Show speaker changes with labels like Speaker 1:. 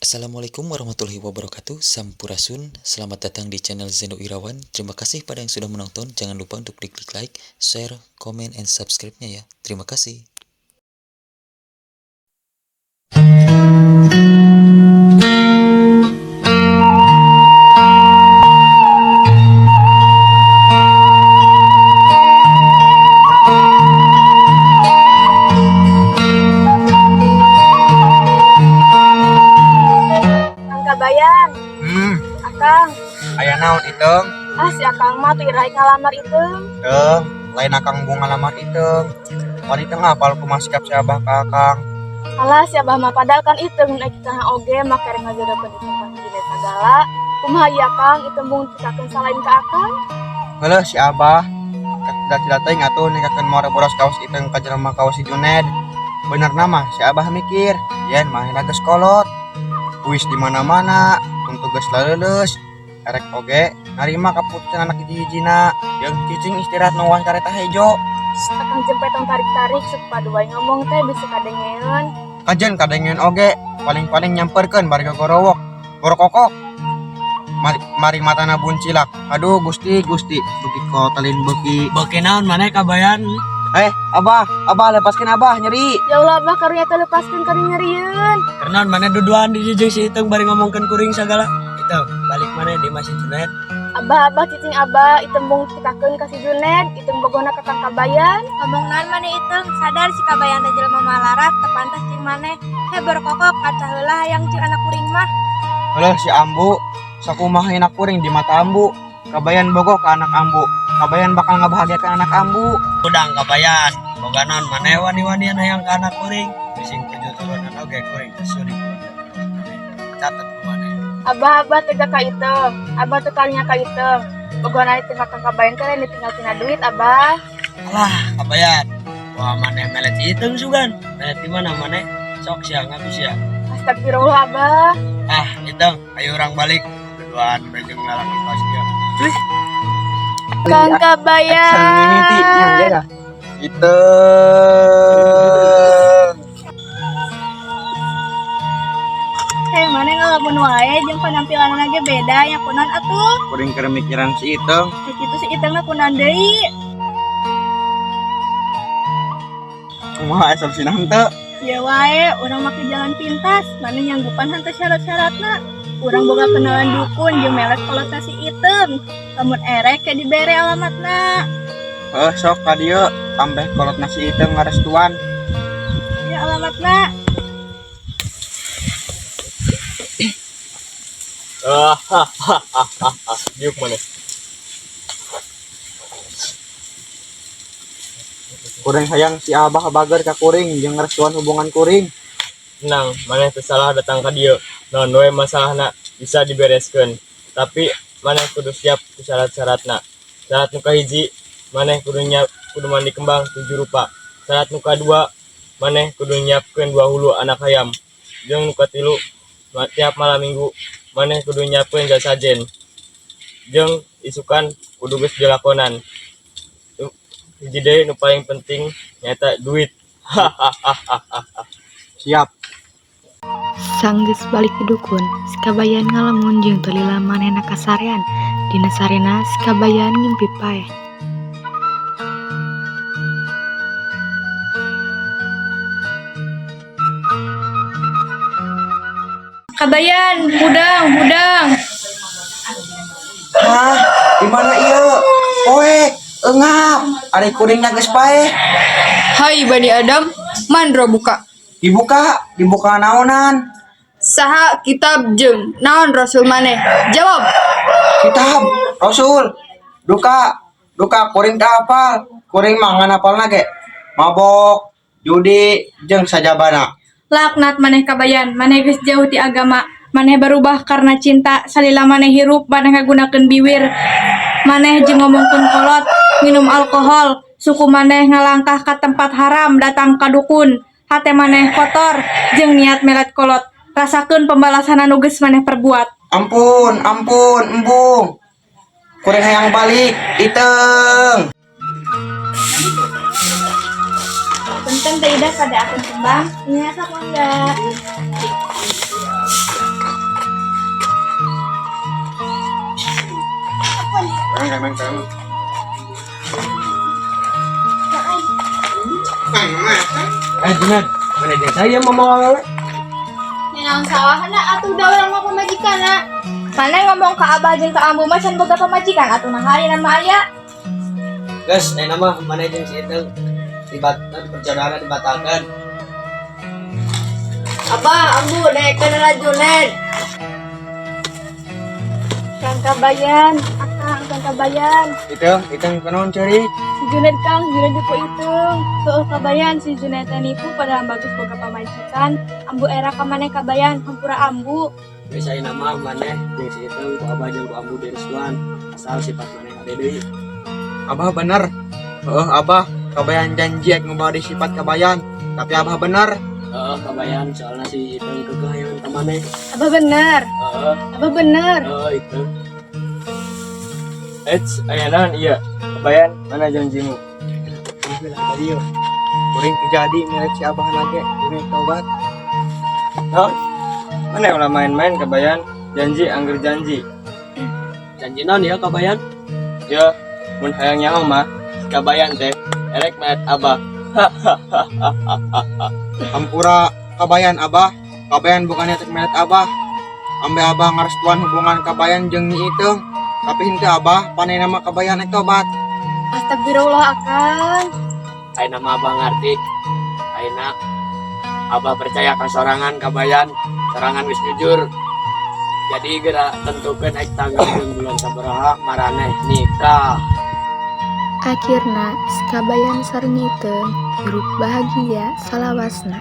Speaker 1: Assalamualaikum warahmatullahi wabarakatuh. Sampurasun. Selamat datang di channel Zeno Irawan. Terima kasih pada yang sudah menonton. Jangan lupa untuk klik like, share, comment, and subscribe-nya ya. Terima kasih.
Speaker 2: Bayan, Akang.
Speaker 3: Aya naon Iteng?
Speaker 2: Si Akang mah tuh irahi ngalamar itu.
Speaker 3: Teng, lain akang bunga lamar Iteng. Wanita ngapal kumaha sikap si Abah ka Akang.
Speaker 2: Alah si Abah mah padahal kan itu mun kita oge mah karek ngajodokeun itu kan dina sagala. Kumaha ieu Akang itu mung tikakeun salain ka Akang?
Speaker 3: Heuleuh si Abah. Tidak teuing atuh ningkakeun more boros kaos Iteng ka jelema kaos si Juned. Benerna mah si Abah mikir, yen mah geus kolot. Wis di mana-mana, untuk geus leuleus. Erek oge narima kaputusan anak hiji-hijina jeung cicing istirahat nuwah kareta hejo.
Speaker 2: Akang jempet tong tarik-tarik supaya wae ngomong teh bisa kadengeun.
Speaker 3: Kadengeun oge paling-paling nyamperkeun bari gogorowok. Gorokokok. Mari matana buncilak. Aduh Gusti beuki kotalin beuki.
Speaker 4: Beuki naon maneh kabayan?
Speaker 3: Abah lepaskeun Abah nyeri.
Speaker 2: Ya Allah Abah karunya teh lepaskeun kari nyerieun.
Speaker 4: Karena maneh duduan di jeung si Iteng bari ngomongkeun kuring sagala. Iteng, balik maneh di Masjid Juned.
Speaker 2: Abah cicing Abah itu mung tikakeun ka si Juned, itu bogona ka Kang Kabayan.
Speaker 5: Ngomong naon maneh Iteng, sadar si kabayan teh jelema malarat teu pantes cing maneh. Berkokok kaca heula hayang cing anak kuring mah.
Speaker 3: Heulah si Ambu, sakumaha anak kuring di mata Ambu. Kabayan bogoh ka anak Ambu. Kabayan bakal ngabahagiakeun anak Ambu.
Speaker 4: Udang kabayan, boga naon maneh wani-wanian hayang ka anak kuring. Bising kejuturunan oge kuring suri. Catet ku maneh.
Speaker 2: Abah tega ka itu. Abah teh kalinya ka itu. Bogona itu Kang Kabayan kan ditinggal tina duit Abah.
Speaker 4: Alah, kabayan. Wah maneh melet si Iteng sugan. Melet di mana maneh? Sok sia ngaku sia.
Speaker 2: Astagfirullah Abah.
Speaker 4: Iteng, ayo urang balik. Duduan bejeng ngalami pas dia.
Speaker 2: Kang Kabayan.
Speaker 3: Mimiti yang jaga. Itu.
Speaker 5: Maneh ngalamun wae jeung penampilanna ge beda nya kunaon atuh.
Speaker 3: Kuring keur mikiran si Iteng.
Speaker 5: Kitu si Itengna kunaon deui?
Speaker 3: Kumaha asal sinah henteu?
Speaker 5: Ya wae, urang make jalan pintas, maneh nyanggupan henteu syarat-syaratna. Urang boga kenalan dukun jeung melet kolot si Iteng. Lamun erek ke dibere alamatna.
Speaker 3: Sok ka dieu tambah kolotna si Iteng ngarestuan.
Speaker 5: Ya alamatna.
Speaker 4: Diuk maneh.
Speaker 3: Kuring hayang si Abah bager ka kuring jeung ngarestuan hubungan kuring.
Speaker 4: Tenang, maneh teu salah datang ka dieu. Naon we masalahna bisa dibereskeun. Tapi maneh kudu siap ku syarat-syaratna. Syarat nu kahiji, maneh kudu mandi kembang 7 rupa. Syarat nu kadua, maneh kudu nyiapkeun 2 hulu anak ayam. Jeung nu katilu, tiap malam minggu maneh kudu nyiapkeun jas sajen. Jeung isukan kudu geus dilakonan. Hiji deui nu paling penting nyaeta duit.
Speaker 3: Siap.
Speaker 6: Sanggeus balik ke dukun, sikabayan ngalamun jeung teu lila manehna kasarean. Dina sarena sikabayan ngimpi paeh.
Speaker 5: Kabayan, hudang.
Speaker 3: Di mana ieu? Poek, eungap. Ari kuringna geus paeh.
Speaker 7: Hai Bani Adam, mandro buka.
Speaker 3: Dibuka naonan?
Speaker 7: Saha kitab jeung naon rasul maneh? Jawab.
Speaker 3: Kitab, Rasul. Duka kuring ka hafal. Kuring mah ngan hafalna ge mabok, judi jeung sajabana.
Speaker 5: Laknat maneh kabayan, maneh geus jauh ti agama. Maneh berubah karena cinta, salila maneh hirup, maneh ngagunakeun biwir. Maneh jeung ngomongkeun kolot, minum alkohol, suku maneh ngalangkah ka tempat haram, datang ka dukun. Hate maneh kotor jeung niat melet kolot. Rasakeun pembalasan anu geus maneh perbuat.
Speaker 3: Ampun, embung. Kuring hayang balik, Iteng.
Speaker 5: Punten teh Ida kada akan kembang. Nya sok mangga.
Speaker 3: kamu. Juned, mana dia saya mau awal?
Speaker 5: Nenang sawahna atuh da urang mah pamajikana. Mana ngomong ke abah jeung ke ambu mah can boga pamajikan atuh nah hari nama aya.
Speaker 3: Guys, nama mana jeung si itu perjalanan dibatalkan.
Speaker 7: Abah, ambu naik kenal Juned.
Speaker 2: Kang Kabayan, Kang Kabayan.
Speaker 3: Itu kenon cari.
Speaker 2: Si Juned Kang, Juned jupo itu. Tuh Kabayan, si Juned teh nipu padahal bagus boga pamajikan. Ambu era ka maneh Kabayan, hampura ambu.
Speaker 8: Saya nama maneh jeung si itu ku abah jeung ku ambu direstuan asal sifat maneh ade deui.
Speaker 3: Abah bener. Abah Kabayan janji ak ngebawa di sifat Kabayan. Tapi Abah bener.
Speaker 8: Kabayan soalnya si itu kegayangan ka maneh.
Speaker 2: Abah bener, Abah bener.
Speaker 8: Itu.
Speaker 4: Ayanan iya. Kabayan mana janjimu?
Speaker 8: Tadi yo.
Speaker 3: Kuring kejadi milik si Abah lagi. Ini tobat.
Speaker 4: Hah? Mana ulah main-main Kabayan? Janji angger janji.
Speaker 8: Janji naon ya kabayan?
Speaker 4: Ya, mun hayang nyaho mah Kabayan teh erek maet abah.
Speaker 3: Hampura Kabayan Abah. Kabayan bukannya tek melet Abah. Ambe Abah ngarestuan hubungan Kabayan jeung Nyi Iteng. Tapi henteu Abah panai nama Kabayan ek tobat.
Speaker 2: Astagfirullah Akang.
Speaker 8: Ayeuna mah abah ngarti. Ayeuna abah percaya ka sorangan kabayan, sorangan geus jujur. Jadi geura tentukeun aing tanggal jeung bulan sabaraha maraneh nikah.
Speaker 6: Akhirna Kabayan sareng nyieun hirup bahagia salawasna.